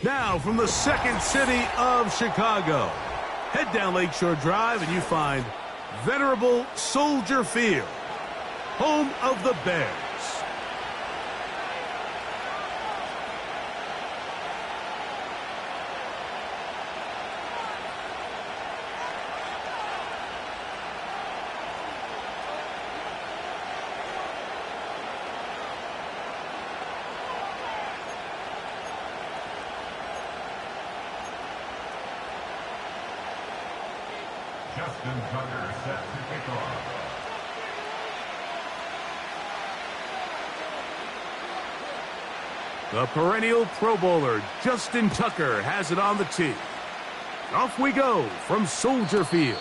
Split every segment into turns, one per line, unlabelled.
Now from the second city of Chicago, head down Lakeshore Drive and you find venerable Soldier Field, home of the Bears.
Justin Tucker set to kick off.
The perennial Pro Bowler, Justin Tucker, has it on the tee. Off we go from Soldier Field.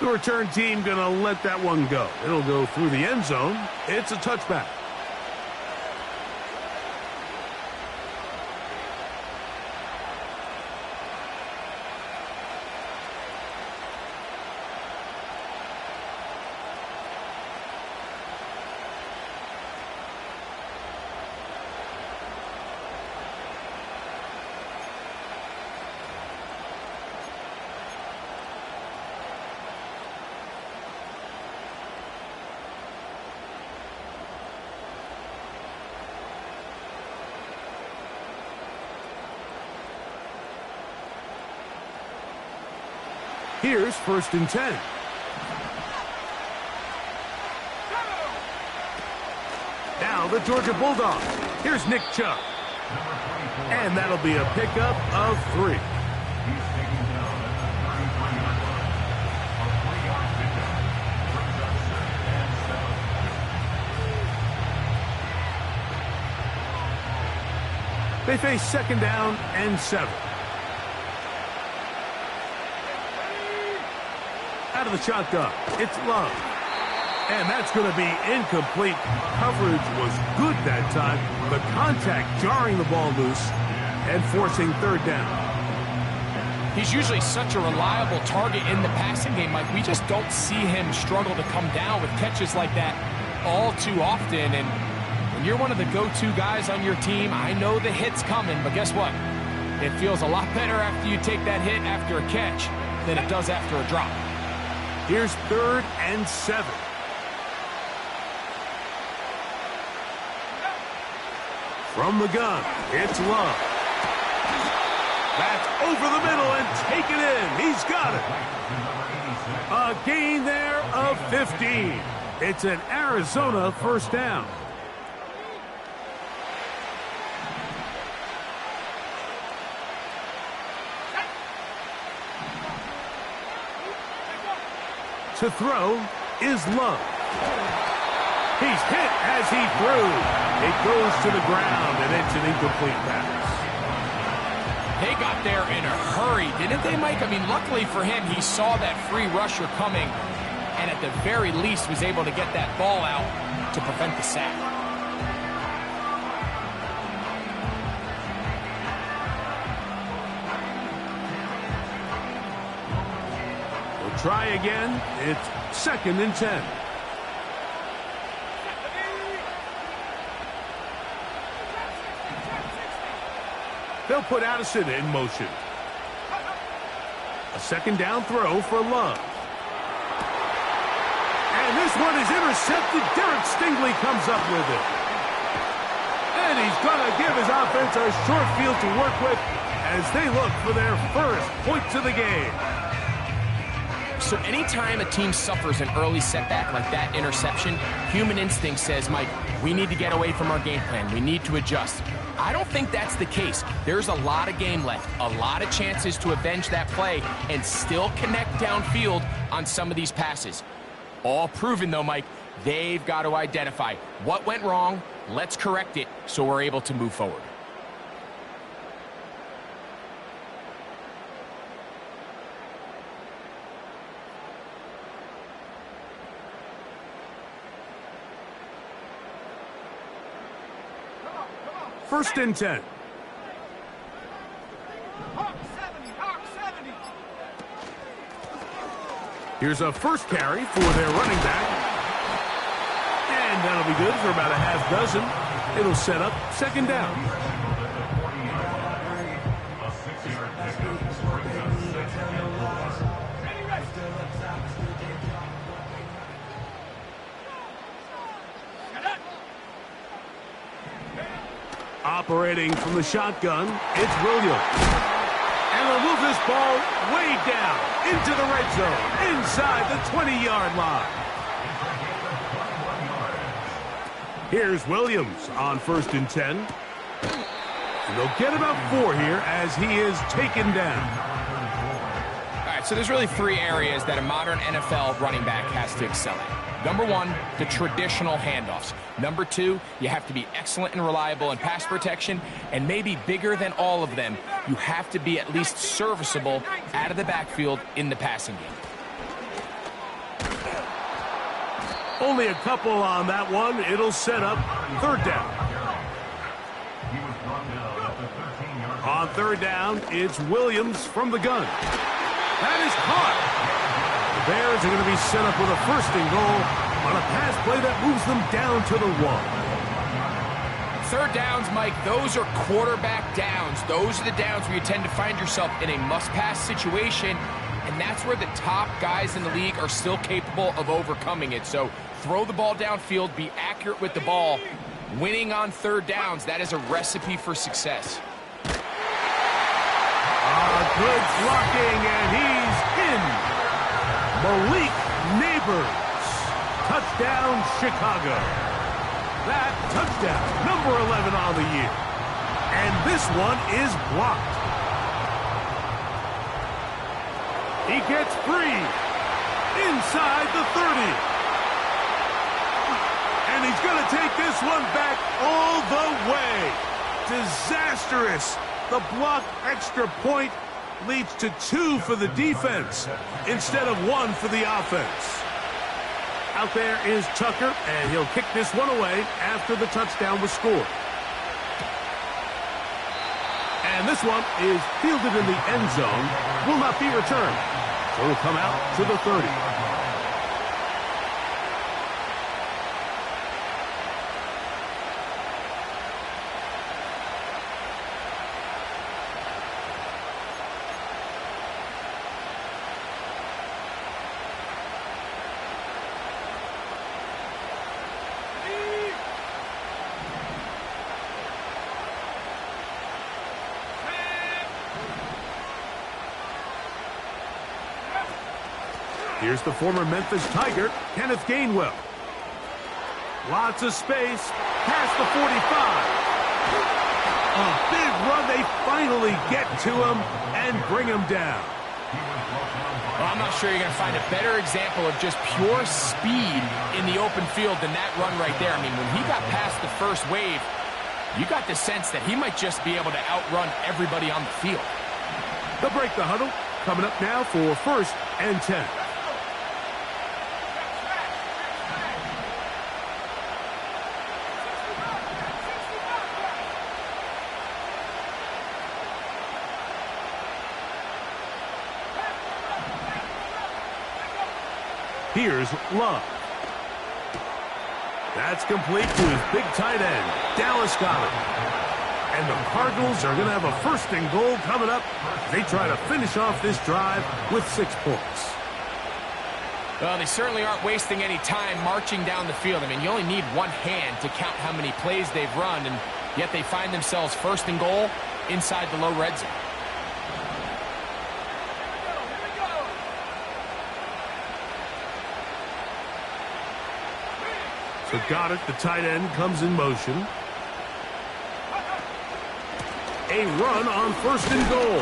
The return team gonna let that one go. It'll go through the end zone. It's a touchback. Here's 1st and 10. Now the Georgia Bulldogs. Here's Nick Chubb. And that'll be a pickup of 3.
He's taken down at the 33-yard line. A 3-yard pickup brings up 2nd and 7.
They face 2nd down and 7. Out of the shotgun, it's Love. And that's going to be incomplete. Coverage was good that time. The contact jarring the ball loose and forcing 3rd down.
He's usually such a reliable target in the passing game, Mike. We just don't see him struggle to come down with catches like that all too often. And when you're one of the go-to guys on your team, I know the hit's coming, but guess what? It feels a lot better after you take that hit after a catch than it does after a drop.
Here's 3rd and 7. From the gun, it's Love. That's over the middle and taken in. He's got it. A gain there of 15. It's an Arizona 1st down. To throw is Love. He's hit as he threw. It goes to the ground, and it's an incomplete pass.
They got there in a hurry, didn't they, Mike? I mean, luckily for him, he saw that free rusher coming, and at the very least was able to get that ball out to prevent the sack.
Try again. It's 2nd and 10. They'll put Addison in motion. A 2nd down throw for Love. And this one is intercepted. Derek Stingley comes up with it. And he's going to give his offense a short field to work with as they look for their first points of the game.
So anytime a team suffers an early setback like that interception, human instinct says, Mike, we need to get away from our game plan. We need to adjust. I don't think that's the case. There's a lot of game left, a lot of chances to avenge that play and still connect downfield on some of these passes. All proven, though, Mike, they've got to identify what went wrong, let's correct it so we're able to move forward.
First and 10. Here's a first carry for their running back. And that'll be good for about a half dozen. It'll set up second down.
A 6-yard pickup brings up second and long.
Operating from the shotgun, it's Williams. And they'll move this ball way down into the red zone, inside the 20-yard line. Here's Williams on 1st and 10. And they'll get about 4 here as he is taken down.
All right, so there's really 3 areas that a modern NFL running back has to excel at. Number 1, the traditional handoffs. Number 2, you have to be excellent and reliable in pass protection. And maybe bigger than all of them, you have to be at least serviceable out of the backfield in the passing game.
Only a couple on that one. It'll set up 3rd down.
He was brought down at the 13-yard line.
On 3rd down, it's Williams from the gun. That is caught. The Bears are going to be set up with a 1st and goal on a pass play that moves them down to the 1.
3rd downs, Mike, those are quarterback downs. Those are the downs where you tend to find yourself in a must-pass situation, and that's where the top guys in the league are still capable of overcoming it. So throw the ball downfield, be accurate with the ball. Winning on 3rd downs, that is a recipe for success.
Good blocking, and he's in. Malik Neighbors. Touchdown, Chicago. That touchdown, number 11 on the year. And this one is blocked. He gets free inside the 30. And he's going to take this one back all the way. Disastrous. The blocked extra point leads to 2 for the defense instead of 1 for the offense. Out there is Tucker, and he'll kick this one away after the touchdown was scored. And this one is fielded in the end zone, will not be returned. So it'll come out to the 30. Here's the former Memphis Tiger, Kenneth Gainwell. Lots of space, past the 45. A big run, they finally get to him and bring him down.
Well, I'm not sure you're going to find a better example of just pure speed in the open field than that run right there. I mean, when he got past the first wave, you got the sense that he might just be able to outrun everybody on the field.
They'll break the huddle. Coming up now for 1st and 10. Here's Love. That's complete to his big tight end, Dallas Goedert. And the Cardinals are going to have a 1st and goal coming up. They try to finish off this drive with 6 points.
Well, they certainly aren't wasting any time marching down the field. I mean, you only need one hand to count how many plays they've run, and yet they find themselves 1st and goal inside the low red zone.
So Goedert, the tight end, comes in motion. A run on 1st and goal.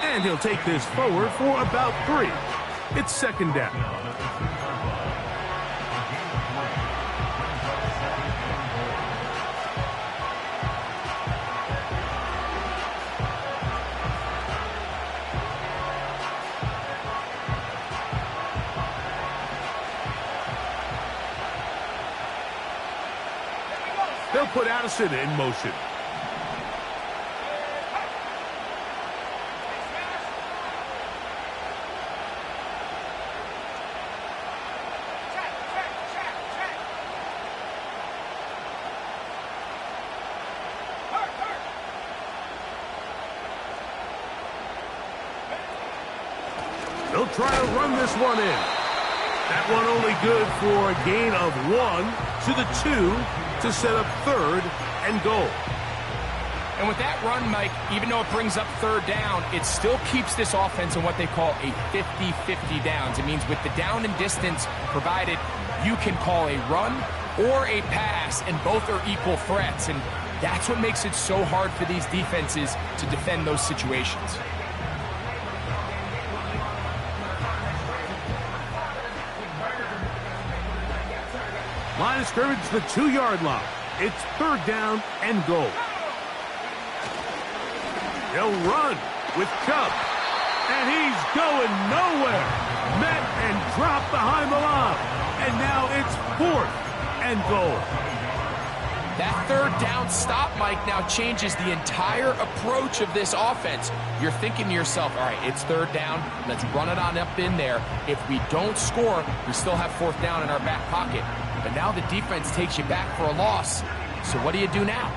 And he'll take this forward for about 3. It's 2nd down. They'll put Addison in motion. They'll try to run this one in. That one only good for a gain of 1 to the 2 to set up 3rd and goal.
And with that run, Mike, even though it brings up 3rd down, it still keeps this offense in what they call a 50-50 downs. It means with the down and distance provided, you can call a run or a pass, and both are equal threats. And that's what makes it so hard for these defenses to defend those situations.
Line of scrimmage, the 2-yard line. It's 3rd down and goal. They'll run with Chubb. And he's going nowhere. Met and dropped behind the line. And now it's 4th and goal.
That 3rd down stop, Mike, now changes the entire approach of this offense. You're thinking to yourself, all right, it's 3rd down. Let's run it on up in there. If we don't score, we still have 4th down in our back pocket. But now the defense takes you back for a loss. So what do you do now?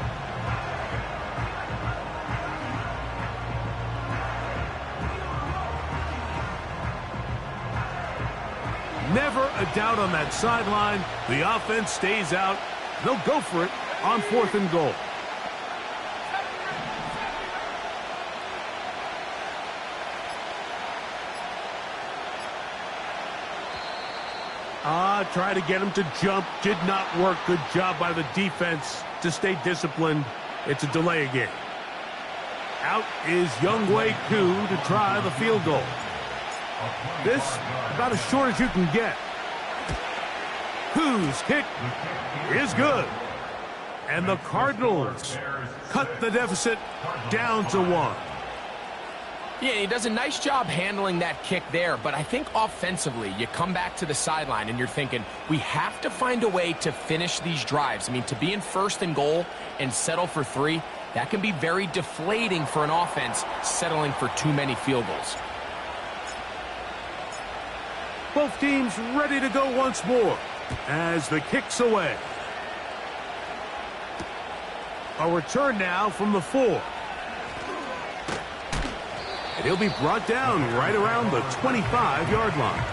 Never a doubt on that sideline. The offense stays out. They'll go for it on 4th and goal. Try to get him to jump. Did not work. Good job by the defense to stay disciplined. It's a delay again. Out is Younghoe Koo to try the field goal. This about as short as you can get. Koo's kick is good. And the Cardinals cut the deficit down to 1.
Yeah, he does a nice job handling that kick there, but I think offensively, you come back to the sideline and you're thinking, we have to find a way to finish these drives. I mean, to be in 1st and goal and settle for 3, that can be very deflating for an offense settling for too many field goals.
Both teams ready to go once more as the kick's away. A return now from the 4. And he'll be brought down right around the 25-yard line.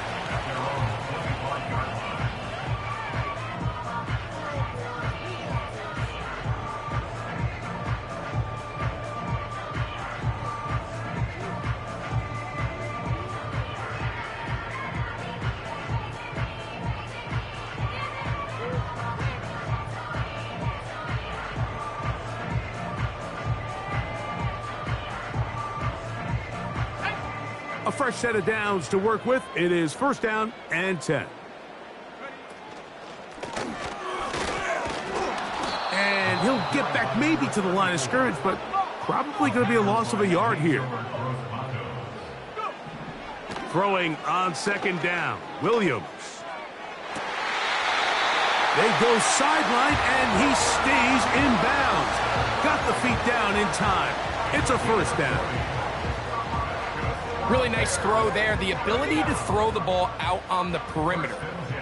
A fresh set of downs to work with. It is 1st down and 10. And he'll get back maybe to the line of scrimmage, but probably going to be a loss of a yard here. Throwing on 2nd down, Williams. They go sideline, and he stays in bounds. Got the feet down in time. It's a 1st down.
Really nice throw there. The ability to throw the ball out on the perimeter.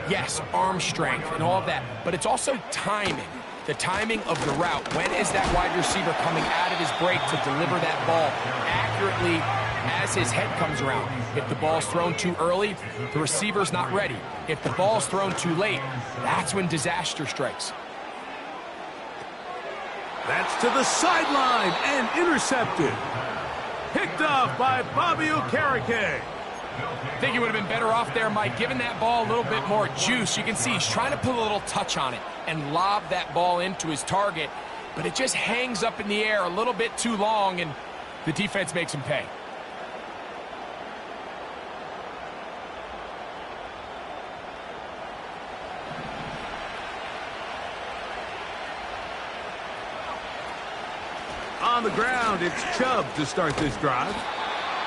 Yes, arm strength and all of that, but it's also timing. The timing of the route. When is that wide receiver coming out of his break to deliver that ball accurately as his head comes around? If the ball's thrown too early, the receiver's not ready. If the ball's thrown too late, that's when disaster strikes.
That's to the sideline and intercepted. Picked off by Bobby Okereke.
I think he would have been better off there, Mike, giving that ball a little bit more juice. You can see he's trying to put a little touch on it and lob that ball into his target, but it just hangs up in the air a little bit too long, and the defense makes him pay.
On the ground, it's Chubb to start this drive.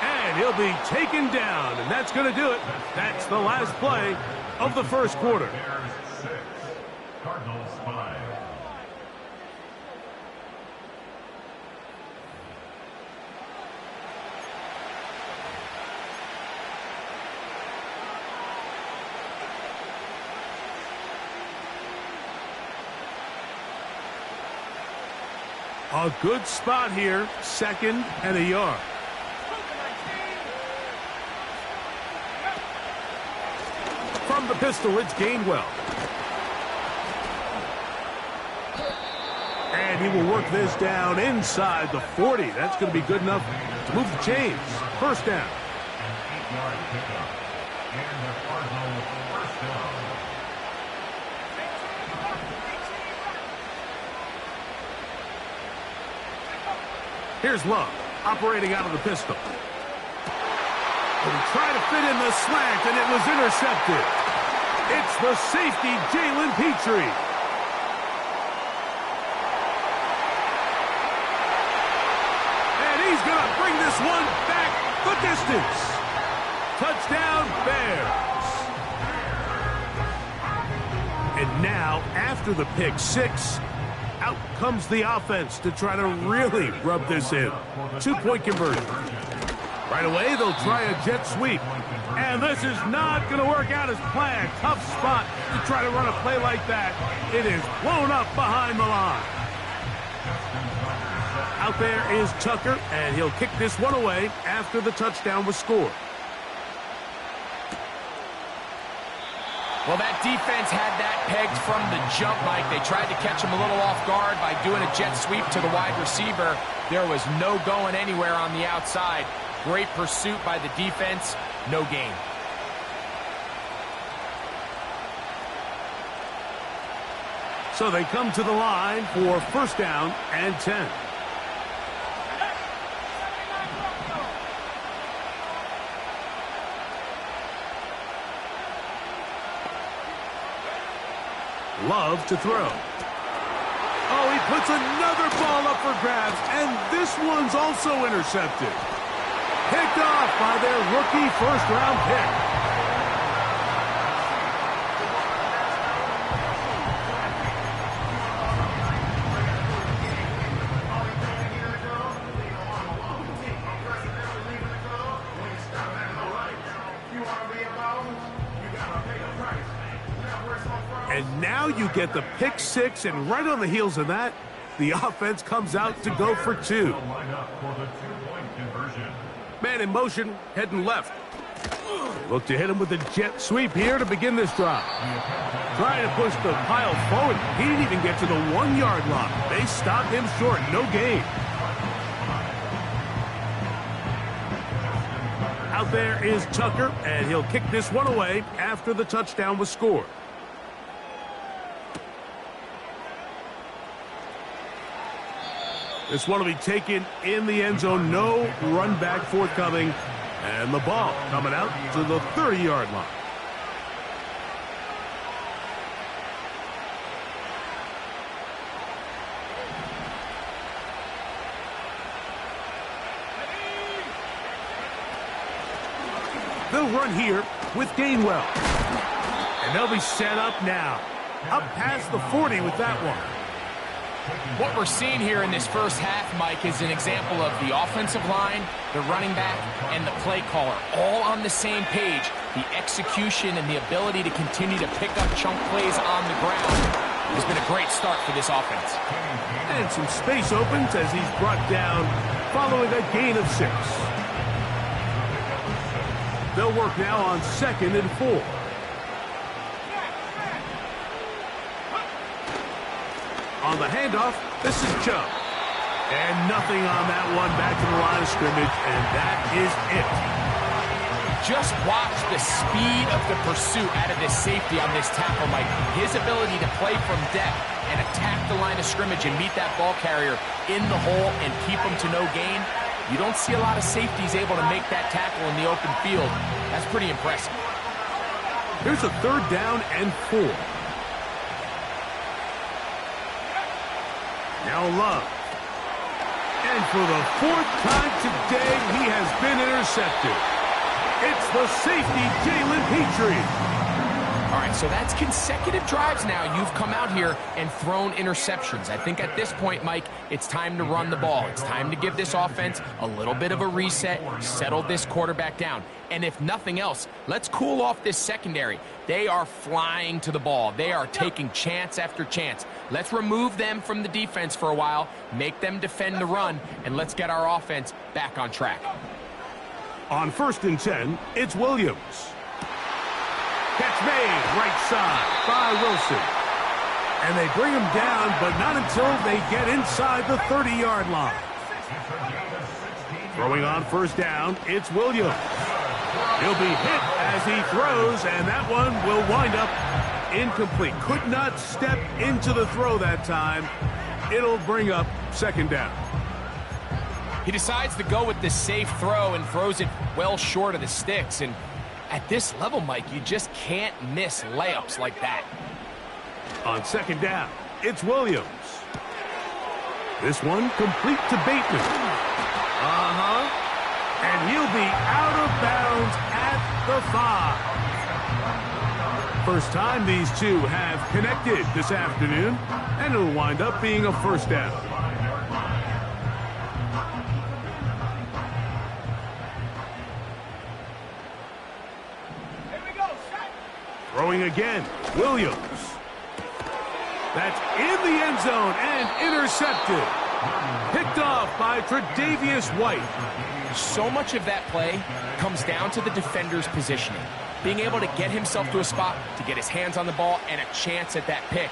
And he'll be taken down, and that's going to do it. That's the last play of the 1st quarter.
Bears 6, Cardinals 5.
A good spot here, 2nd and a yard. From the pistol, it's Gainwell. And he will work this down inside the 40. That's going to be good enough to move the chains. First down.
An 8-yard pickup. And the Cardinals first down.
Here's Love, operating out of the pistol. And he tried to fit in the slant, and it was intercepted. It's the safety, Jalen Petrie. And he's going to bring this one back the distance. Touchdown, Bears. And now, after the pick six, out comes the offense to try to really rub this in. 2-point conversion. Right away, they'll try a jet sweep. And this is not going to work out as planned. Tough spot to try to run a play like that. It is blown up behind the line. Out there is Tucker, and he'll kick this one away after the touchdown was scored.
Well, that defense had that pegged from the jump, Mike. They tried to catch him a little off guard by doing a jet sweep to the wide receiver. There was no going anywhere on the outside. Great pursuit by the defense. No gain.
So they come to the line for first down and 10. Love to throw. Oh, he puts another ball up for grabs, and this one's also intercepted. Picked off by their rookie first-round pick. And now you get the pick six, and right on the heels of that, the offense comes out to go for two. Man in motion, heading left. Look to hit him with a jet sweep here to begin this drive. Trying to push the pile forward. He didn't even get to the 1-yard line. They stopped him short. No gain. Out there is Tucker, and he'll kick this one away after the touchdown was scored. This one will be taken in the end zone. No run back forthcoming. And the ball coming out to the 30-yard line. They'll run here with Gainwell. And they'll be set up now. Up past the 40 with that one.
What we're seeing here in this first half, Mike, is an example of the offensive line, the running back, and the play caller all on the same page. The execution and the ability to continue to pick up chunk plays on the ground has been a great start for this offense.
And some space opens as he's brought down following a gain of 6. They'll work now on 2nd and 4. On the handoff, this is Chubb. And nothing on that one, back to the line of scrimmage, and that is it.
Just watch the speed of the pursuit out of this safety on this tackle, Mike. His ability to play from depth and attack the line of scrimmage and meet that ball carrier in the hole and keep him to no gain. You don't see a lot of safeties able to make that tackle in the open field. That's pretty impressive.
Here's a 3rd down and 4. Now Love. And for the 4th time today, he has been intercepted. It's the safety, Jalen Petrie.
All right, so that's consecutive drives now. You've come out here and thrown interceptions. I think at this point, Mike, it's time to run the ball. It's time to give this offense a little bit of a reset, settle this quarterback down. And if nothing else, let's cool off this secondary. They are flying to the ball. They are taking chance after chance. Let's remove them from the defense for a while, make them defend the run, and let's get our offense back on track.
On 1st and 10, it's Williams. Catch made, right side by Wilson. And they bring him down, but not until they get inside the 30-yard line. Throwing on first down, it's Williams. He'll be hit as he throws, and that one will wind up incomplete. Could not step into the throw that time. It'll bring up second down.
He decides to go with the safe throw and throws it well short of the sticks. And at this level, Mike, you just can't miss layups like that.
On second down, it's Williams. This one complete to Bateman. And he'll be out of bounds at the 5. First time these two have connected this afternoon, and it'll wind up being a first down.
Here we go, set.
Throwing again, Williams. That's in the end zone and intercepted. Picked off by Tre'Davious White.
So much of that play comes down to the defender's positioning. Being able to get himself to a spot, to get his hands on the ball, and a chance at that pick.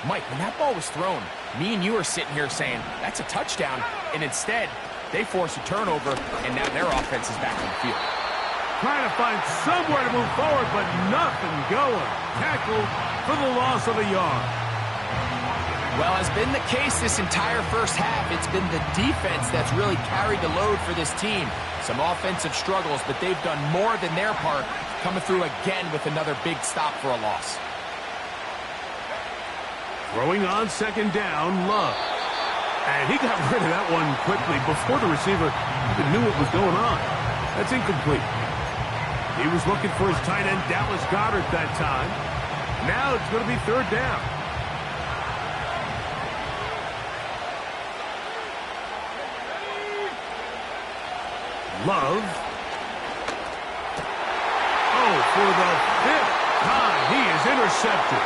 Mike, when that ball was thrown, me and you are sitting here saying, that's a touchdown. And instead, they force a turnover, and now their offense is back on the field.
Trying to find somewhere to move forward, but nothing going. Tackled for the loss of a yard.
Well, has been the case this entire first half. It's been the defense that's really carried the load for this team. Some offensive struggles, but they've done more than their part, coming through again with another big stop for a loss.
Throwing on second down, Love. And he got rid of that one quickly before the receiver even knew what was going on. That's incomplete. He was looking for his tight end, Dallas Goedert, that time. Now it's going to be third down. Love. Oh, for the 5th time, he is intercepted.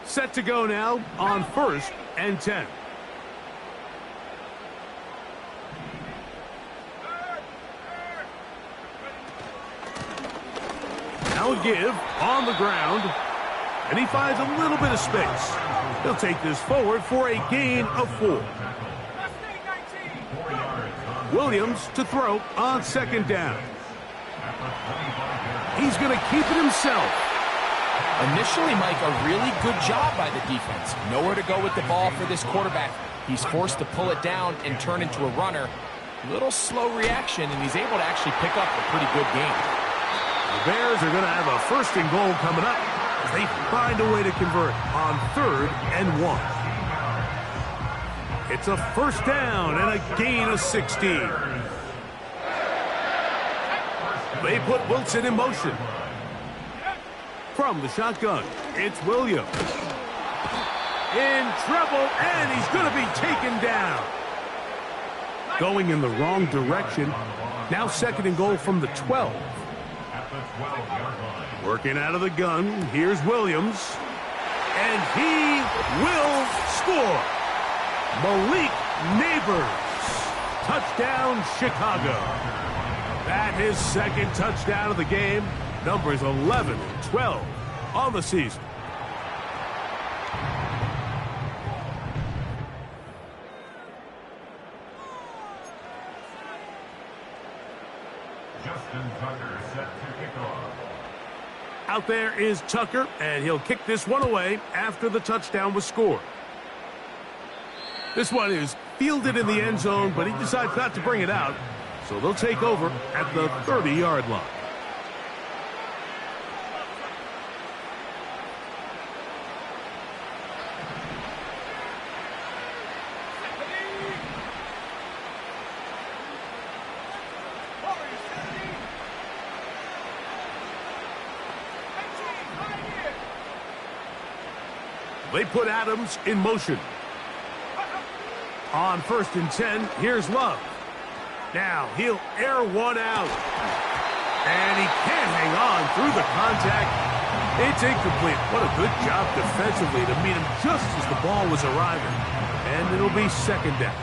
Set to go now on 1st and 10. Now a give on the ground, and he finds a little bit of space. He'll take this forward for a gain of 4. Williams to throw on second down. He's going to keep it himself.
Initially, Mike, a really good job by the defense. Nowhere to go with the ball for this quarterback. He's forced to pull it down and turn into a runner. Little slow reaction, and he's able to actually pick up a pretty good game.
The Bears are going to have a 1st and goal coming up as they find a way to convert on 3rd and 1. It's a first down and a gain of 16. They put Wilson in motion. From the shotgun, it's Williams. In trouble, and he's going to be taken down. Going in the wrong direction. Now 2nd and goal from the 12. Working out of the gun, here's Williams. And he will score. Malik Neighbors. Touchdown, Chicago. That his 2nd touchdown of the game. Numbers 11 and 12 on the season.
Justin Tucker set to kick off.
Out there is Tucker, and he'll kick this one away after the touchdown was scored. This one is fielded in the end zone, but he decides not to bring it out, so they'll take over at the 30-yard line. They put Adams in motion. On 1st and 10, here's Love. Now he'll air one out. And he can't hang on through the contact. It's incomplete. What a good job defensively to meet him just as the ball was arriving. And it'll be 2nd down.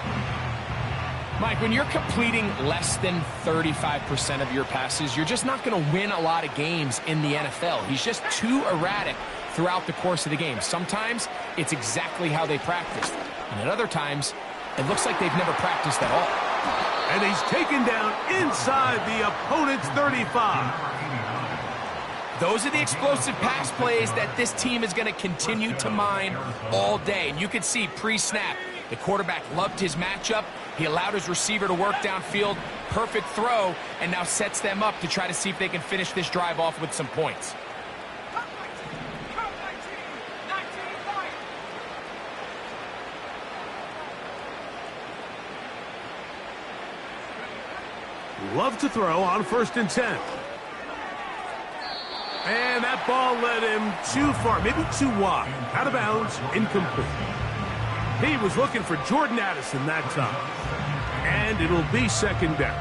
Mike, when you're completing less than 35% of your passes, you're just not going to win a lot of games in the NFL. He's just too erratic throughout the course of the game. Sometimes it's exactly how they practiced. And at other times, it looks like they've never practiced at all.
And he's taken down inside the opponent's 35.
Those are the explosive pass plays that this team is going to continue to mine all day. And you can see pre-snap, the quarterback loved his matchup. He allowed his receiver to work downfield. Perfect throw, and now sets them up to try to see if they can finish this drive off with some points.
Love to throw on 1st and 10. And that ball led him too far, maybe too wide. Out of bounds, incomplete. He was looking for Jordan Addison that time. And it'll be 2nd down.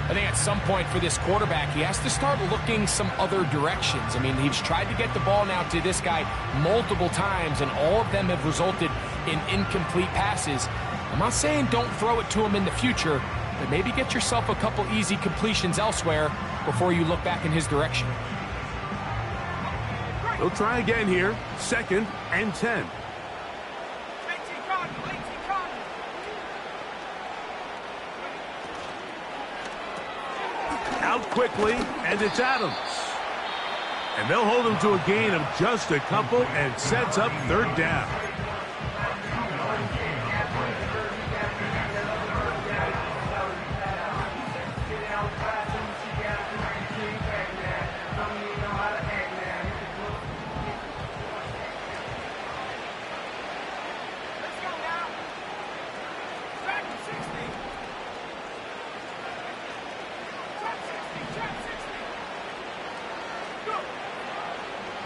I think at some point for this quarterback, he has to start looking some other directions. I mean, he's tried to get the ball now to this guy multiple times, and all of them have resulted in incomplete passes. I'm not saying don't throw it to him in the future, but maybe get yourself a couple easy completions elsewhere before you look back in his direction.
He'll try again here. 2nd and 10. Out quickly, and it's Adams. And they'll hold him to a gain of just a couple and sets up 3rd down.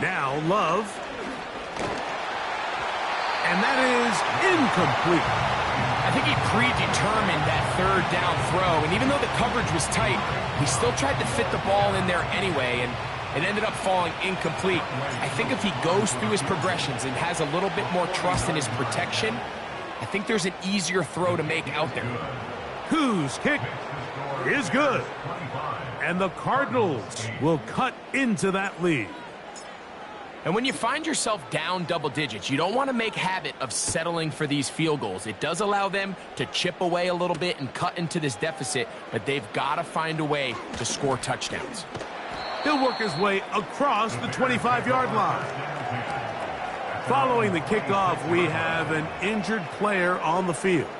Now Love. And that is incomplete.
I think he predetermined that 3rd down throw, and even though the coverage was tight, he still tried to fit the ball in there anyway, and it ended up falling incomplete. I think if he goes through his progressions and has a little bit more trust in his protection, I think there's an easier throw to make out there.
Whose kick is good. And the Cardinals will cut into that lead.
And when you find yourself down double digits, you don't want to make habit of settling for these field goals. It does allow them to chip away a little bit and cut into this deficit, but they've got to find a way to score touchdowns.
He'll work his way across the 25-yard line. Following the kickoff, we have an injured player on the field.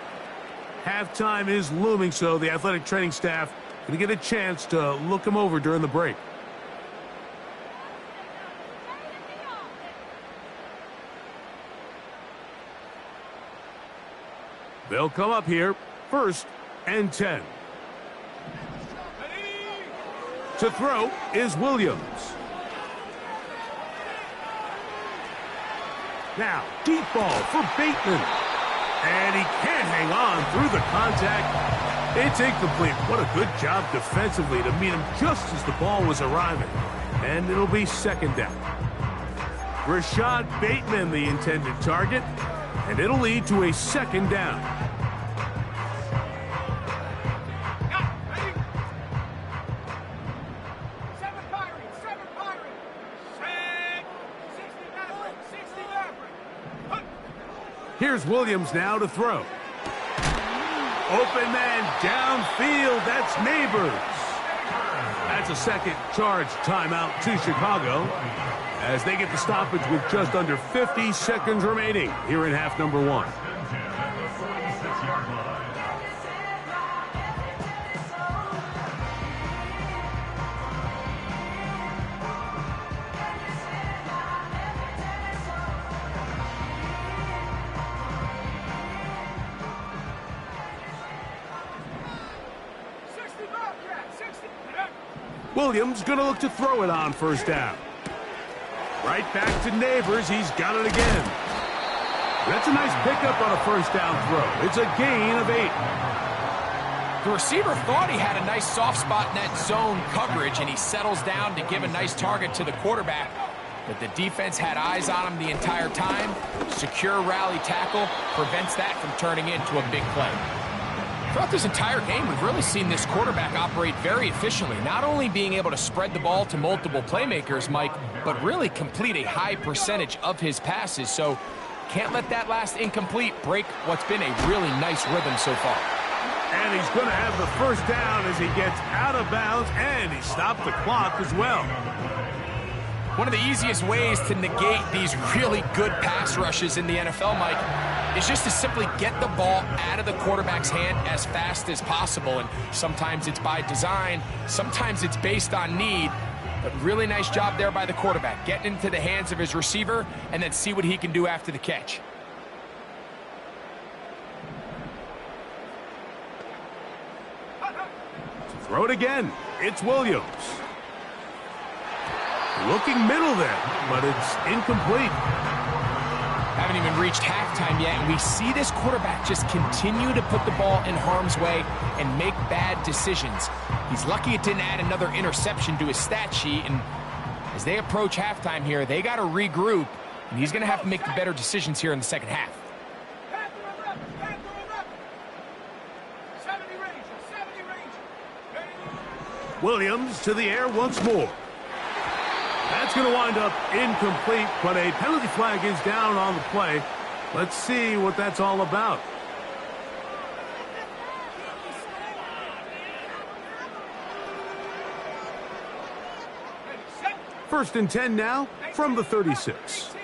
Halftime is looming, so the athletic training staff going to get a chance to look him over during the break. They'll come up here, 1st and 10. To throw is Williams. Now, deep ball for Bateman. And he can't hang on through the contact. It's incomplete. What a good job defensively to meet him just as the ball was arriving. And it'll be 2nd down. Rashad Bateman, the intended target. And it'll lead to a 2nd down. Here's Williams now to throw. Open man downfield. That's Neighbors. That's a 2nd charge timeout to Chicago as they get the stoppage with just under 50 seconds remaining here in half number 1. Williams going to look to throw it on 1st down. Right back to Neighbors. He's got it again. That's a nice pickup on a first down throw. It's a gain of 8.
The receiver thought he had a nice soft spot in that zone coverage, and he settles down to give a nice target to the quarterback. But the defense had eyes on him the entire time. Secure rally tackle prevents that from turning into a big play. Throughout this entire game, we've really seen this quarterback operate very efficiently, not only being able to spread the ball to multiple playmakers, Mike, but really complete a high percentage of his passes. So can't let that last incomplete break what's been a really nice rhythm so far.
And he's going to have the first down as he gets out of bounds, and he stopped the clock as well.
One of the easiest ways to negate these really good pass rushes in the NFL, Mike, is just to simply get the ball out of the quarterback's hand as fast as possible. And sometimes it's by design, sometimes it's based on need. But really nice job there by the quarterback, getting into the hands of his receiver and then see what he can do after the catch.
Throw it again. It's Williams. Looking middle there, but it's incomplete.
Haven't even reached halftime yet, and we see this quarterback just continue to put the ball in harm's way and make bad decisions. He's lucky it didn't add another interception to his stat sheet, and as they approach halftime here, they got to regroup, and he's going to have to make the better decisions here in the second half.
Williams to the air once more. That's going to wind up incomplete, but a penalty flag is down on the play. Let's see what that's all about. First and 10 now from the 36.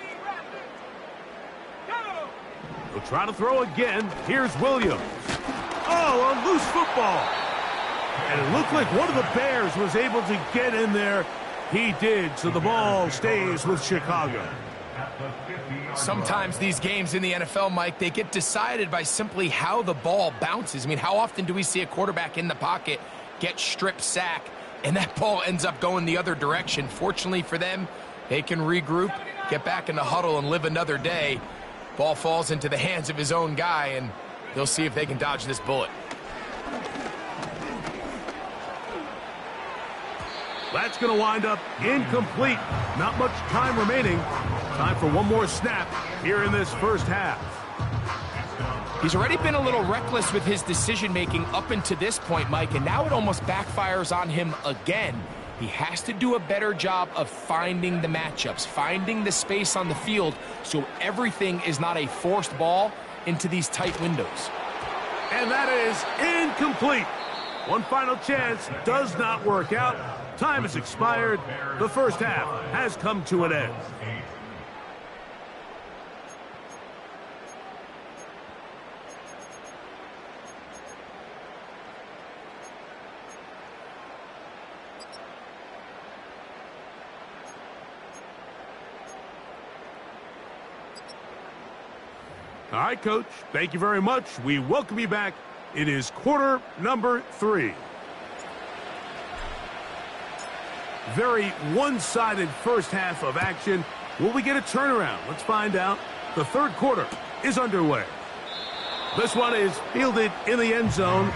He'll try to throw again. Here's Williams. Oh, a loose football. And it looked like one of the Bears was able to get in there. He did, so the ball stays with Chicago.
Sometimes these games in the NFL, Mike, they get decided by simply how the ball bounces. I mean, how often do we see a quarterback in the pocket get strip sack, and that ball ends up going the other direction? Fortunately for them, they can regroup, get back in the huddle, and live another day. Ball falls into the hands of his own guy, and they'll see if they can dodge this bullet.
That's going to wind up incomplete. Not much time remaining. Time for one more snap here in this first half.
He's already been a little reckless with his decision-making up until this point, Mike, and now it almost backfires on him again. He has to do a better job of finding the matchups, finding the space on the field so everything is not a forced ball into these tight windows.
And that is incomplete. One final chance does not work out. Time has expired. The first half has come to an end. All right, Coach. Thank you very much. We welcome you back. It is quarter number 3. Very one-sided first half of action. Will we get a turnaround? Let's find out. The third quarter is underway. This one is fielded in the end zone.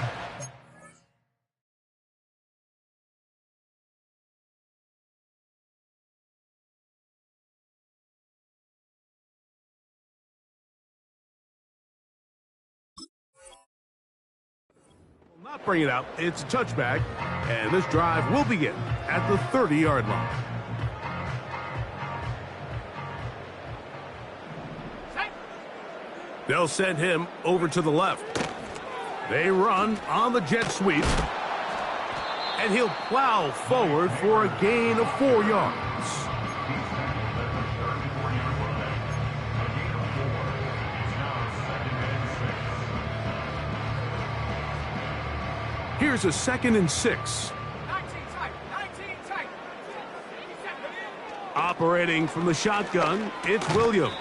Not bring it out. It's a touchback, and this drive will begin at the 30-yard line. They'll send him over to the left. They run on the jet sweep, and he'll plow forward for a gain of 4 yards. Here's a 2nd and 6. Operating from the shotgun, it's Williams.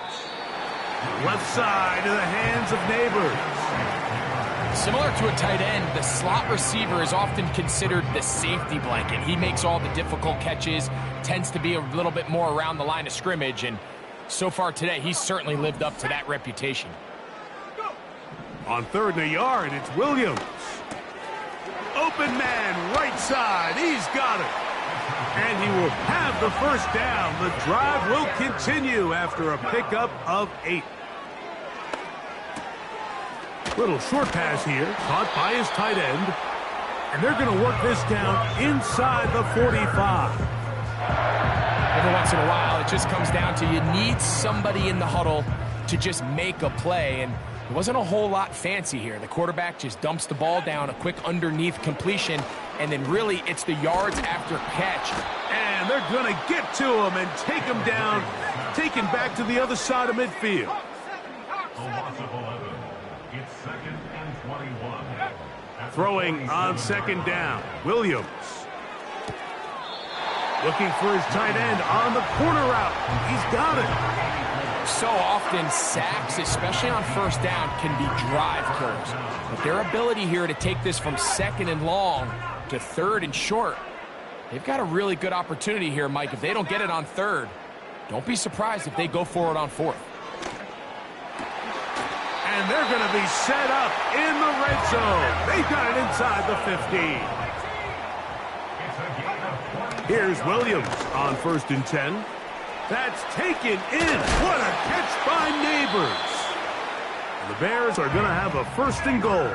Left side to the hands of Neighbors.
Similar to a tight end, the slot receiver is often considered the safety blanket. He makes all the difficult catches, tends to be a little bit more around the line of scrimmage, and So far today, he's certainly lived up to that reputation.
On 3rd and a yard, it's Williams. Open man, right side. He's got it. And he will have the first down. The drive will continue after a pickup of 8. Little short pass here, caught by his tight end. And they're going to work this down inside the 45.
Every once in a while, it just comes down to you need somebody in the huddle to just make a play. And it wasn't a whole lot fancy here. The quarterback just dumps the ball down, a quick underneath completion, and then really it's the yards after catch.
And they're going to get to him and take him down, taken back to the other side of midfield.
A loss of 11. It's 2nd and 21.
Throwing on 2nd down, Williams. Looking for his tight end on the corner route. He's got it.
So often, sacks, especially on 1st down, can be drive killers. But their ability here to take this from 2nd and long to 3rd and short, they've got a really good opportunity here, Mike. If they don't get it on 3rd, don't be surprised if they go for it on 4th.
And they're going to be set up in the red zone. They've got it inside the 15. Here's Williams on 1st and 10. That's taken in. What a catch by Neighbors. And the Bears are going to have a 1st and goal.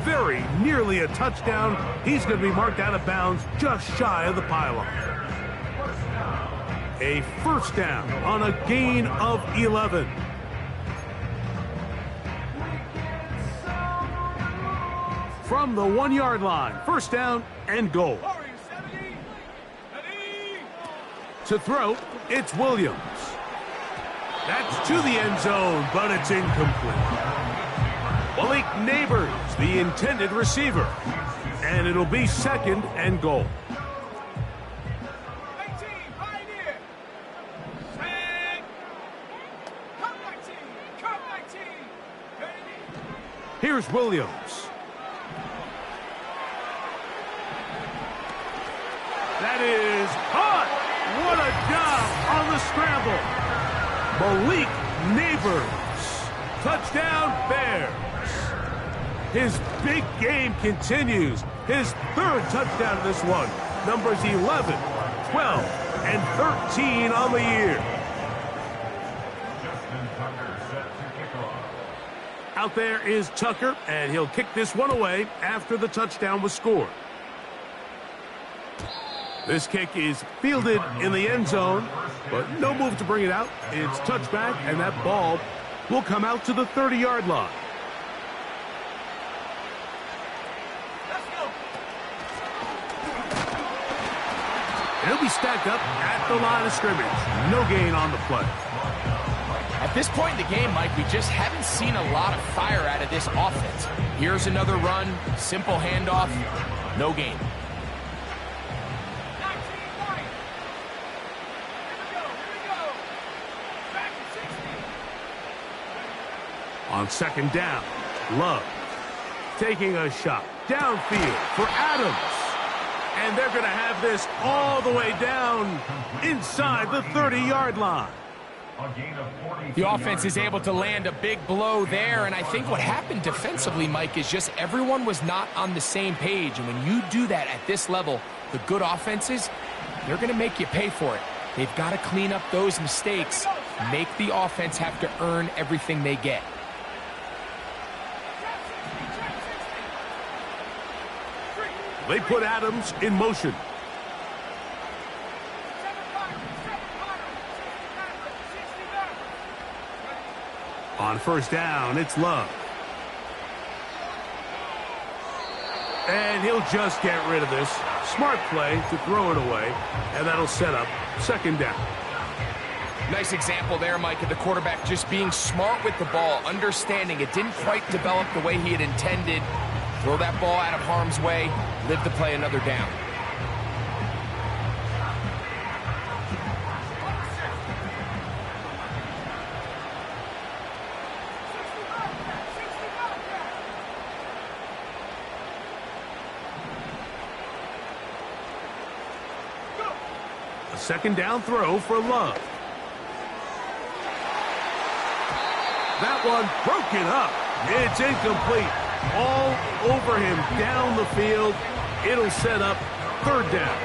Very nearly a touchdown. He's going to be marked out of bounds just shy of the pylon. A 1st down on a gain of 11. From the 1-yard line, 1st down and goal. To throw, it's Williams. That's to the end zone, but it's incomplete. Blake Neighbors, the intended receiver. And it'll be 2nd and goal. Here's Williams. That is caught. What a job on the scramble. Malik Neighbors. Touchdown, Bears. His big game continues. His 3rd touchdown of this one. Numbers 11, 12, and 13 on the year. Out there is Tucker, and he'll kick this one away after the touchdown was scored. This kick is fielded in the end zone, but no move to bring it out. It's touchback, and that ball will come out to the 30-yard line. He'll be stacked up at the line of scrimmage. No gain on the play.
At this point in the game, Mike, we just haven't seen a lot of fire out of this offense. Here's another run, simple handoff, no gain.
On 2nd down, Love taking a shot downfield for Adams. And they're going to have this all the way down inside the 30-yard line.
The offense is able to land a big blow there, and I think what happened defensively, Mike, is just everyone was not on the same page. And when you do that at this level, the good offenses, they're going to make you pay for it. They've got to clean up those mistakes, make the offense have to earn everything they get.
They put Adams in motion. On 1st down, it's Love. And he'll just get rid of this. Smart play to throw it away, and that'll set up 2nd down.
Nice example there, Mike, of the quarterback just being smart with the ball, understanding it didn't quite develop the way he had intended. Throw that ball out of harm's way, live to play another down. A 2nd down throw for Love.
That one broken up. It's incomplete. All over him down the field. It'll set up third down.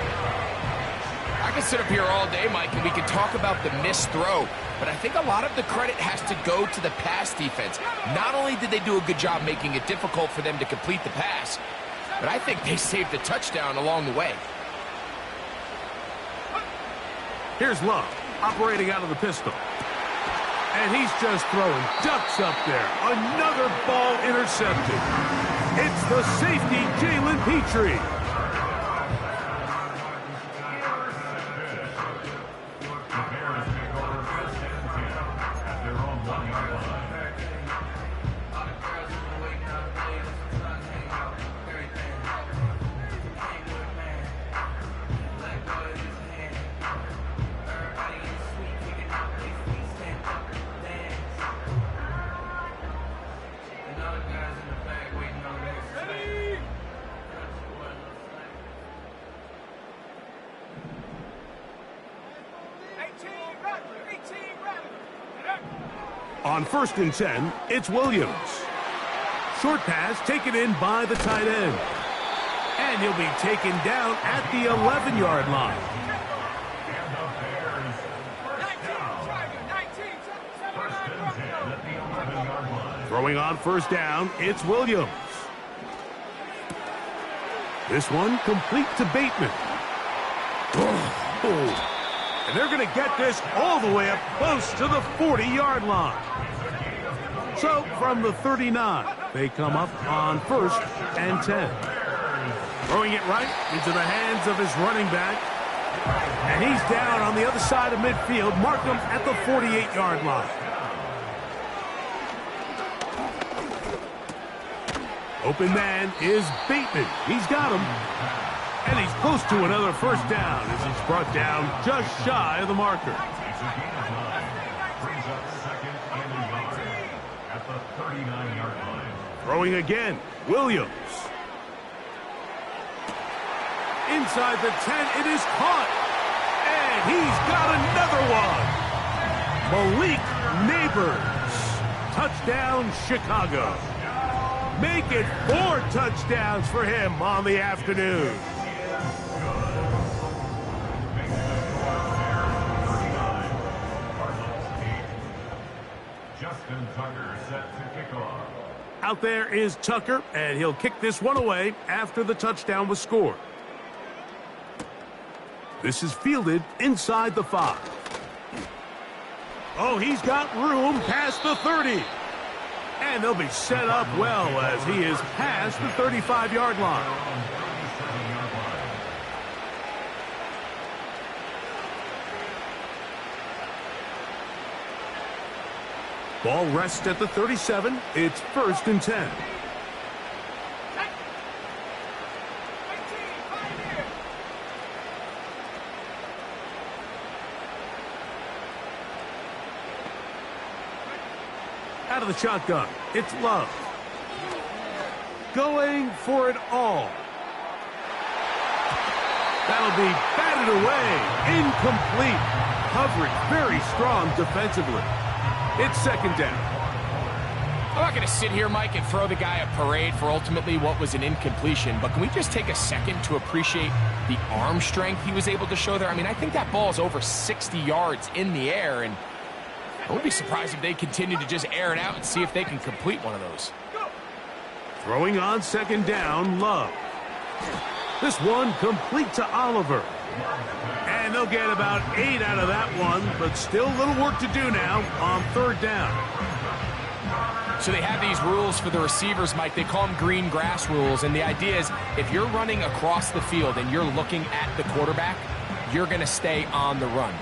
I can sit up here all day, Mike, and we can talk about the missed throw, but I think a lot of the credit has to go to the pass defense. Not only did they do a good job making it difficult for them to complete the pass, but I think they saved the touchdown along the way.
Here's Love, operating out of the pistol. And he's just throwing ducks up there. Another ball intercepted. It's the safety, Jalen Petrie. On 1st and 10, it's Williams. Short pass taken in by the tight end. And he'll be taken down at the 11-yard line. Throwing on 1st down, it's Williams. This one complete to Bateman. Oh. And they're going to get this all the way up close to the 40-yard line. So from the 39, they come up on 1st and 10. Throwing it right into the hands of his running back. And he's down on the other side of midfield. Mark him at the 48-yard line. Open man is Bateman. He's got him. And he's close to another 1st down as he's brought down just shy of the marker. Throwing again, Williams. Inside the 10, it is caught. And he's got another one. Malik Neighbors. Touchdown, Chicago. Make it 4 touchdowns for him on the afternoon.
Tucker set to kick off.
Out there is Tucker, and he'll kick this one away after the touchdown was scored. This is fielded inside the 5. Oh, he's got room past the 30. And they'll be set up well as he is past the 35-yard line. Ball rests at the 37. It's 1st and 10. Out of the shotgun, it's Love. Going for it all. That'll be batted away. Incomplete. Coverage very strong defensively. It's 2nd down.
I'm not going to sit here, Mike, and throw the guy a parade for ultimately what was an incompletion, but can we just take a second to appreciate the arm strength he was able to show there? I mean, I think that ball is over 60 yards in the air, and I wouldn't be surprised if they continue to just air it out and see if they can complete one of those.
Throwing on 2nd down, Love. This one complete to Oliver. And they'll get about 8 out of that one, but still a little work to do now on 3rd down.
So they have these rules for the receivers, Mike. They call them green grass rules, and the idea is if you're running across the field and you're looking at the quarterback, you're going to stay on the run.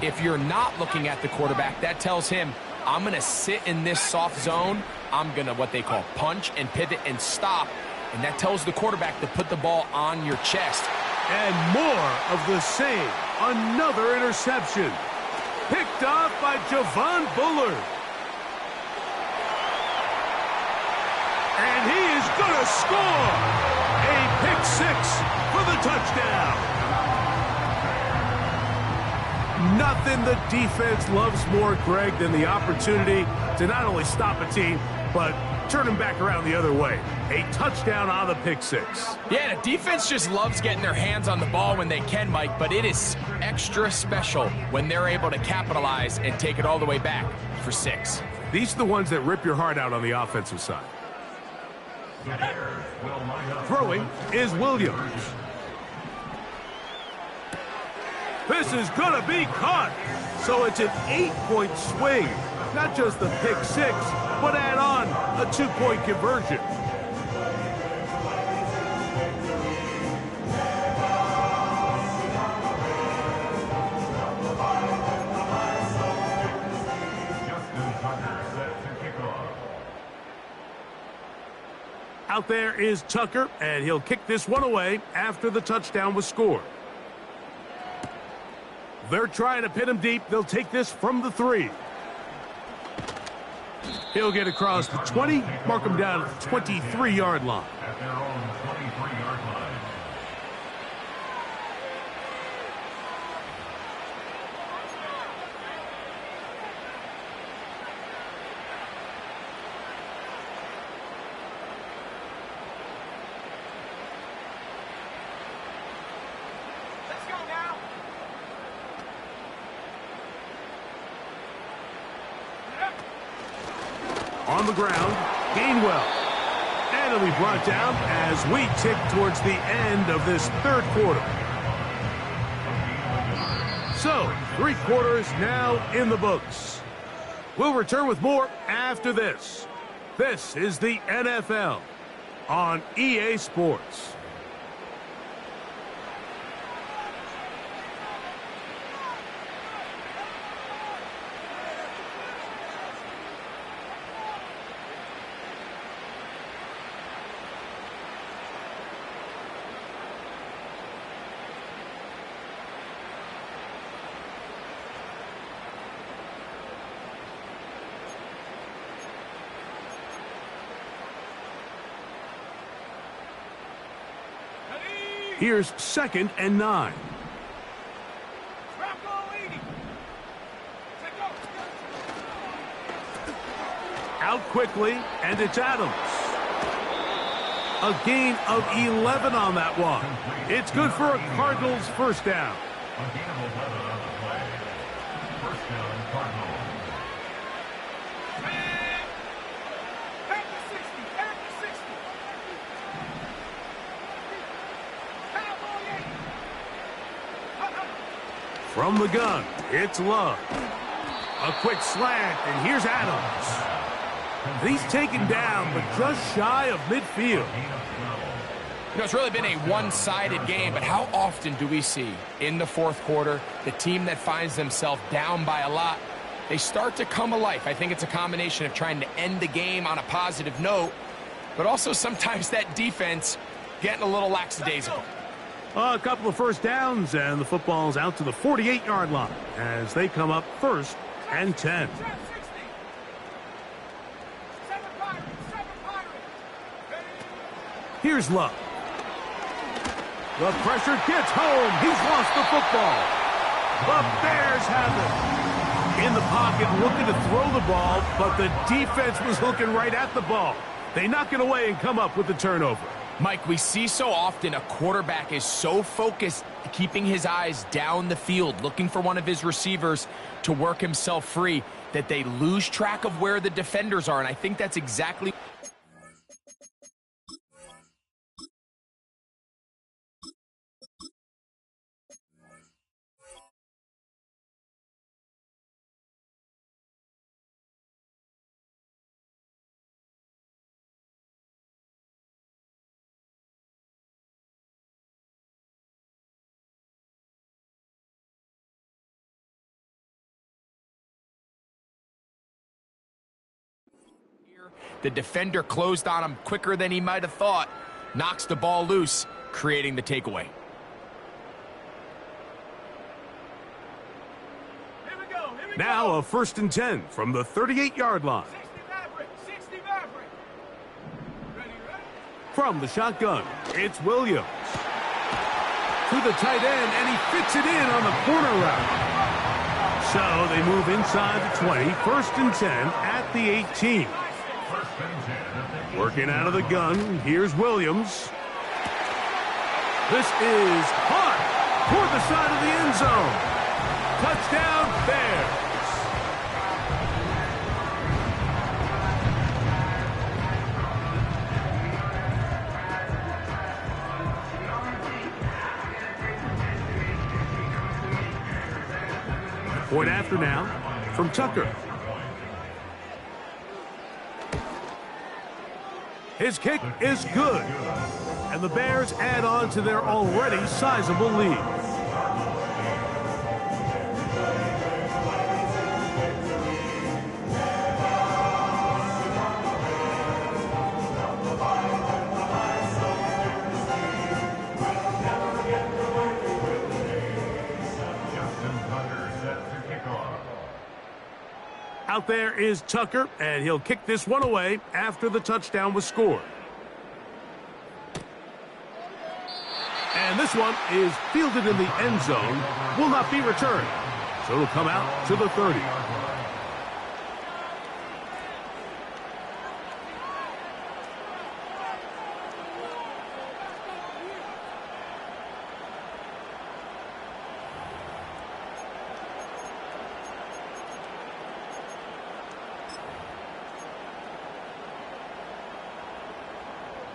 If you're not looking at the quarterback, that tells him, I'm going to sit in this soft zone. I'm going to what they call punch and pivot and stop, and that tells the quarterback to put the ball on your chest.
And more of the same. Another interception. Picked off by Javon Bullard. And he is going to score. A pick 6 for the touchdown. nothing the defense loves more, Greg, than the opportunity to not only stop a team, but turn them back around the other way. A touchdown on the pick six.
Yeah, the defense just loves getting their hands on the ball when they can, Mike, but it is extra special when they're able to capitalize and take it all the way back for 6.
These are the ones that rip your heart out on the offensive side. Throwing is Williams. This is going to be caught. So it's an 8-point swing. Not just the pick six, but add on a 2-point conversion. Out there is Tucker, and he'll kick this one away after the touchdown was scored. They're trying to pin him deep. They'll take this from the 3. He'll get across the 20, mark him down at the 23-yard line.
At their own 23-yard line.
Let's go now.
On the ground, Gainwell. And he'll be brought down as we tick towards the end of this third quarter. So, 3 quarters now in the books. We'll return with more after this. This is the NFL on EA Sports. Here's 2nd and 9. Out quickly, and it's Adams. A gain of 11 on that one. It's good for a Cardinals first down.
A gain of 11 on the play. First down, Cardinals.
From the gun, it's Love. A quick slant, and here's Adams. He's taken down, but just shy of midfield.
You know, it's really been a one-sided game, but how often do we see in the fourth quarter the team that finds themselves down by a lot, they start to come alive? I think it's a combination of trying to end the game on a positive note, but also sometimes that defense getting a little lackadaisical.
A couple of first downs, and the football's out to the 48-yard line as they come up 1st and 10. Here's Love. The pressure gets home. He's lost the football. The Bears have it. In the pocket, looking to throw the ball, but the defense was looking right at the ball. They knock it away and come up with the turnover.
Mike, we see so often a quarterback is so focused, keeping his eyes down the field, looking for one of his receivers to work himself free, that they lose track of where the defenders are, and I think that's exactly... The defender closed on him quicker than he might have thought. Knocks the ball loose, creating the takeaway.
Now a 1st and 10 from the 38-yard line. From the shotgun, it's Williams. To the tight end, and he fits it in on the corner route. So they move inside the 20, 1st and 10 at the 18. Working out of the gun, here's Williams. This is hot toward the side of the end zone. Touchdown, Bears. Point after now from Tucker. His kick is good. And the Bears add on to their already sizable lead. Out there is Tucker, and he'll kick this one away after the touchdown was scored. And this one is fielded in the end zone, will not be returned. So it'll come out to the 30.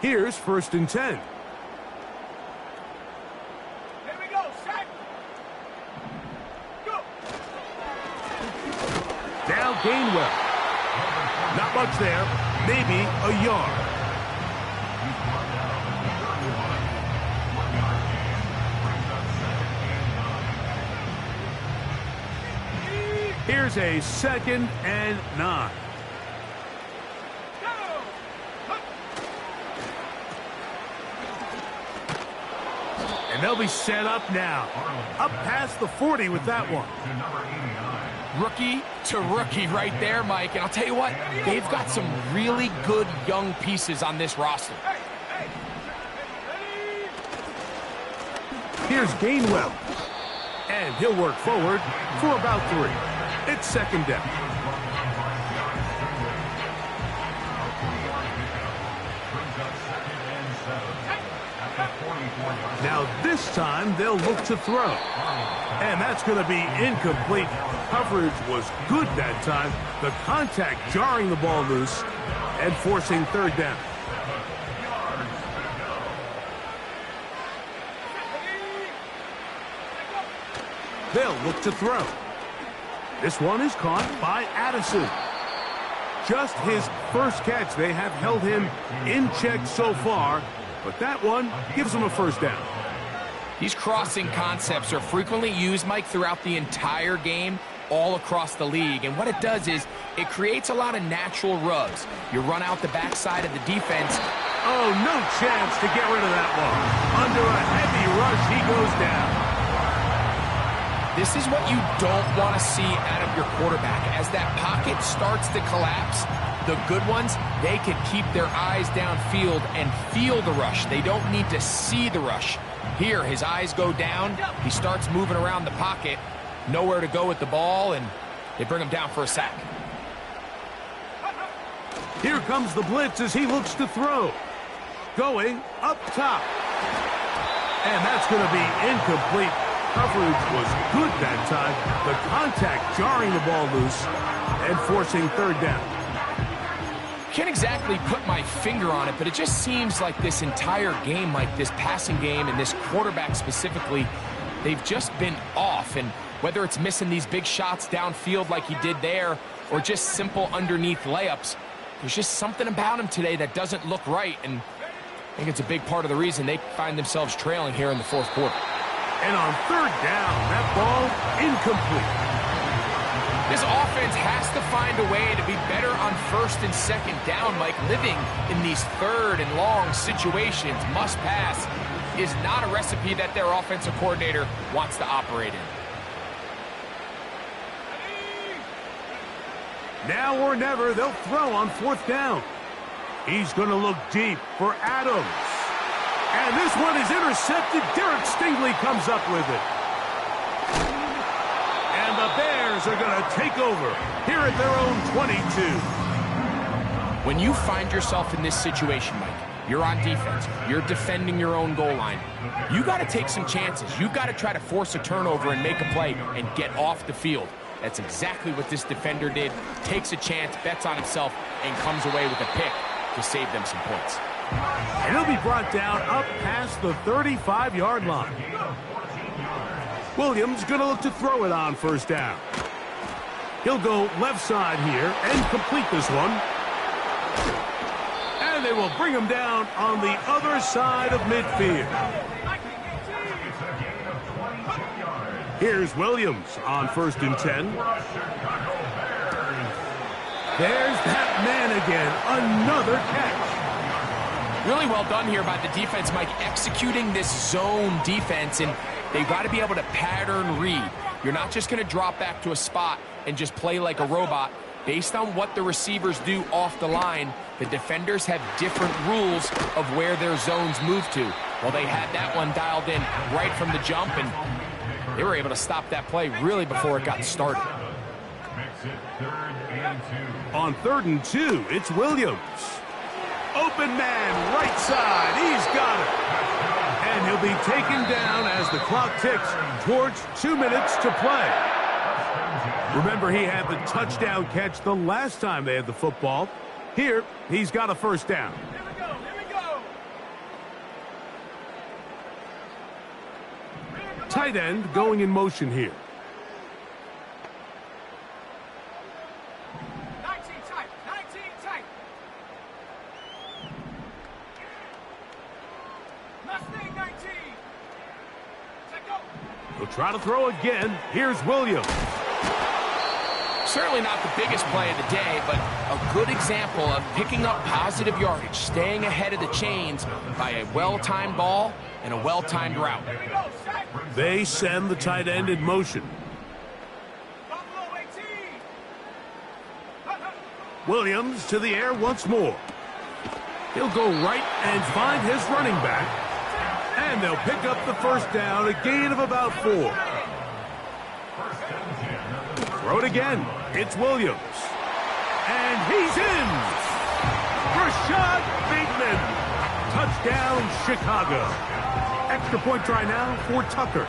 Here's 1st and 10.
Here we go, set. Go.
Now Gainwell. Not much there. Maybe a yard. Here's a 2nd and 9. And they'll be set up now. Up past the 40 with that one.
Rookie to rookie right there, Mike. And I'll tell you what, they've got some really good young pieces on this roster.
Here's Gainwell. And he'll work forward for about 3. It's 2nd down. Now this time they'll look to throw. And that's going to be incomplete. Coverage was good that time. The contact jarring the ball loose and forcing 3rd down. They'll look to throw. This one is caught by Addison. Just his first catch. They have held him in check so far. But that one gives him a 1st down.
These crossing concepts are frequently used, Mike, throughout the entire game, all across the league. And what it does is it creates a lot of natural rubs. You run out the backside of the defense.
Oh, no chance to get rid of that one. Under a heavy rush, he goes down.
This is what you don't want to see out of your quarterback. As that pocket starts to collapse, the good ones, they can keep their eyes downfield and feel the rush. They don't need to see the rush. Here, his eyes go down. He starts moving around the pocket. Nowhere to go with the ball, and they bring him down for a sack.
Here comes the blitz as he looks to throw. Going up top. And that's going to be incomplete. Coverage was good that time. The contact jarring the ball loose and forcing 3rd down.
Can't exactly put my finger on it, but it just seems like this entire game, like this passing game and this quarterback specifically, they've just been off. And whether it's missing these big shots downfield like he did there or just simple underneath layups, there's just something about him today that doesn't look right. And I think it's a big part of the reason they find themselves trailing here in the 4th quarter.
And on 3rd down, that ball incomplete.
This offense has to find a way to be better on 1st and 2nd down, Mike. Living in these 3rd and long situations, must pass, is not a recipe that their offensive coordinator wants to operate in.
Now or never, they'll throw on 4th down. He's going to look deep for Adams. And this one is intercepted. Derek Stingley comes up with it. And the Bears Bears are going to take over here at their own 22.
When you find yourself in this situation, Mike, you're on defense, you're defending your own goal line, you got to take some chances. You've got to try to force a turnover and make a play and get off the field. That's exactly what this defender did. Takes a chance, bets on himself, and comes away with a pick to save them some points.
And he'll be brought down up past the 35-yard line. Williams going to look to throw it on first down. He'll go left side here and complete this one. And they will bring him down on the other side of midfield. Here's Williams on 1st and 10. There's that man again. Another catch.
Really well done here by the defense, Mike, executing this zone defense, and they've got to be able to pattern read. You're not just going to drop back to a spot and just play like a robot. Based on what the receivers do off the line, the defenders have different rules of where their zones move to. Well, they had that one dialed in right from the jump, and they were able to stop that play really before it got started.
On 3rd and 2, it's Williams. Open man, right side. He's got it. And he'll be taken down as the clock ticks towards 2 minutes to play. Remember, he had the touchdown catch the last time they had the football. Here, he's got a first down.
Here we go, here we go.
Tight end going in motion here.
19 tight, 19 tight. Mustang 19. Set go.
He'll try to throw again. Here's Williams.
Certainly not the biggest play of the day, but a good example of picking up positive yardage, staying ahead of the chains by a well-timed ball and a well-timed route.
Here we go, set.
They send the tight end in motion.
Buffalo 18.
Williams to the air once more. He'll go right and find his running back. And they'll pick up the first down, a gain of about 4. Throw it again. It's Williams. And he's in. Rashad Bateman. Touchdown, Chicago. Extra point try now for Tucker.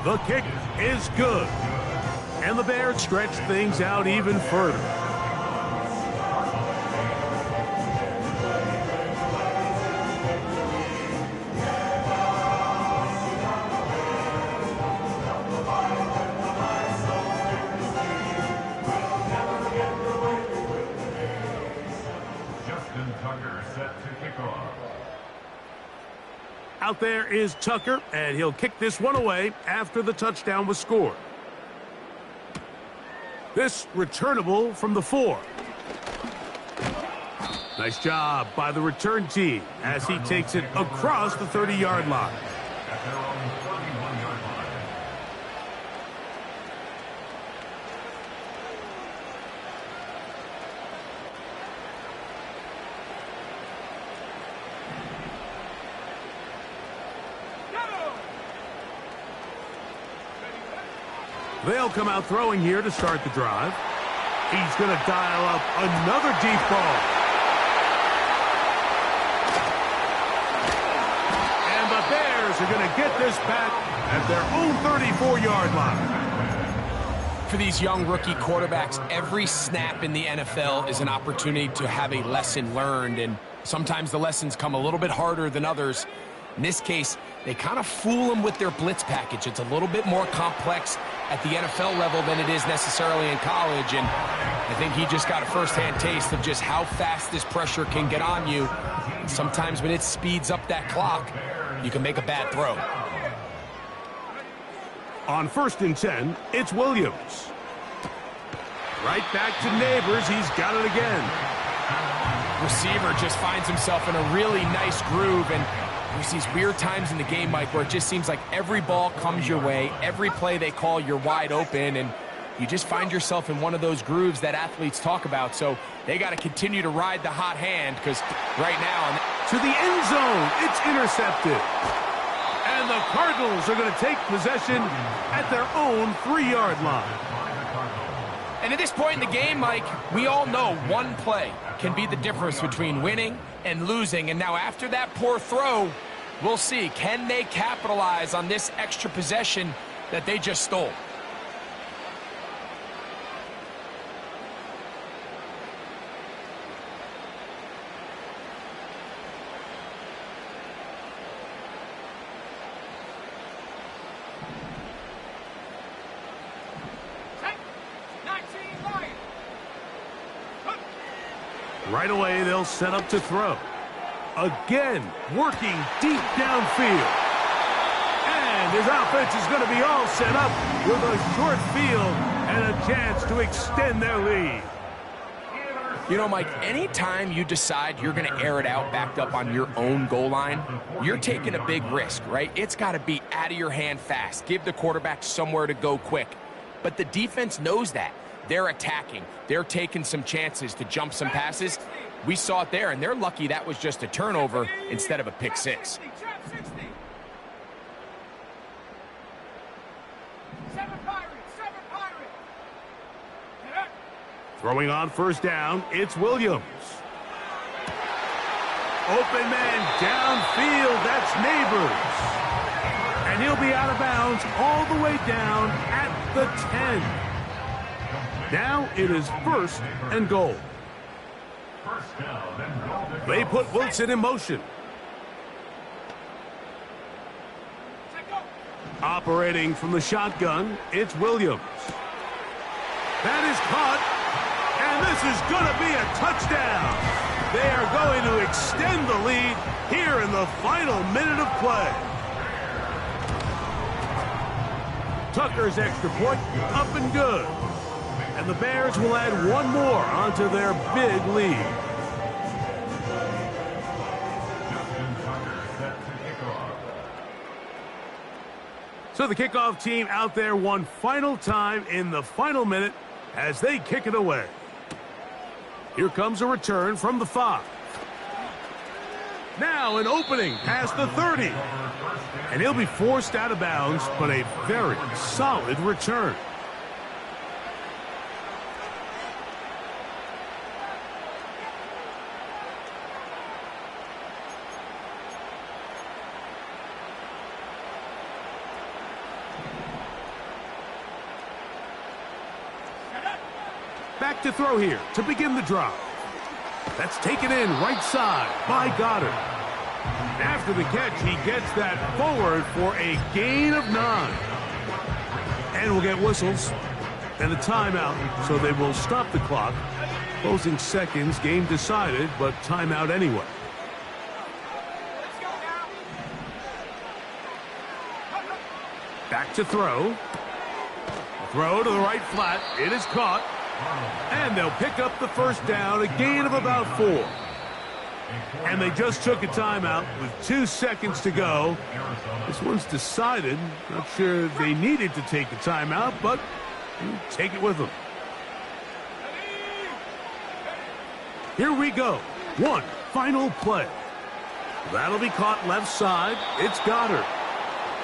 The kick is good. And the Bears stretch things out even further. Out there is Tucker, and he'll kick this one away after the touchdown was scored. This returnable from the 4. Nice job by the return team as he takes it across the 30-yard line.
At their own 31-yard line.
They'll come out throwing here to start the drive. He's going to dial up another deep ball. And the Bears are going to get this back at their own 34-yard line.
For these young rookie quarterbacks, every snap in the NFL is an opportunity to have a lesson learned, and sometimes the lessons come a little bit harder than others. In this case, they kind of fool them with their blitz package. It's a little bit more complex at the NFL level than it is necessarily in college, and I think he just got a first-hand taste of just how fast this pressure can get on you. And sometimes when it speeds up that clock, you can make a bad throw.
On 1st and 10, it's Williams. Right back to Neighbors. He's got it again.
Receiver just finds himself in a really nice groove, and there's these weird times in the game, Mike, where it just seems like every ball comes your way, every play they call, you're wide open, and you just find yourself in one of those grooves that athletes talk about. So they got to continue to ride the hot hand, because right now...
To the end zone, it's intercepted. And And the Cardinals are going to take possession at their own 3-yard line.
And at this point in the game, Mike, we all know one play can be the difference between winning and losing. And now after that poor throw, we'll see, can they capitalize on this extra possession that they just stole?
Right away, they'll set up to throw. Again, working deep downfield. And his offense is going to be all set up with a short field and a chance to extend their lead.
You know, Mike, anytime you decide you're going to air it out backed up on your own goal line, you're taking a big risk, right? It's got to be out of your hand fast. Give the quarterback somewhere to go quick. But the defense knows that. They're attacking. They're taking some chances to jump some passes. We saw it there, and they're lucky that was just a turnover instead of a pick six.
Throwing on first down, it's Williams. Open man downfield, that's Neighbors. And he'll be out of bounds all the way down at the 10. Now it is 1st and goal. They put Wilson in motion. Operating from the shotgun, it's Williams. That is caught, and this is going to be a touchdown. They are going to extend the lead here in the final minute of play. Tucker's extra point up and good. And the Bears will add one more onto their big lead. So the kickoff team out there one final time in the final minute as they kick it away. Here comes a return from the 5. Now an opening past the 30. And he'll be forced out of bounds, but a very solid return. Back to throw here to begin the drive. That's taken in right side by Goddard. After the catch, he gets that forward for a gain of 9. And we'll get whistles and a timeout, so they will stop the clock. Closing seconds, game decided, but timeout anyway. Back to throw. Throw to the right flat. It is caught. And they'll pick up the first down, a gain of about 4. And they just took a timeout with 2 seconds to go. This one's decided. Not sure they needed to take the timeout, but we'll take it with them. Here we go. One final play. That'll be caught left side. It's Goddard.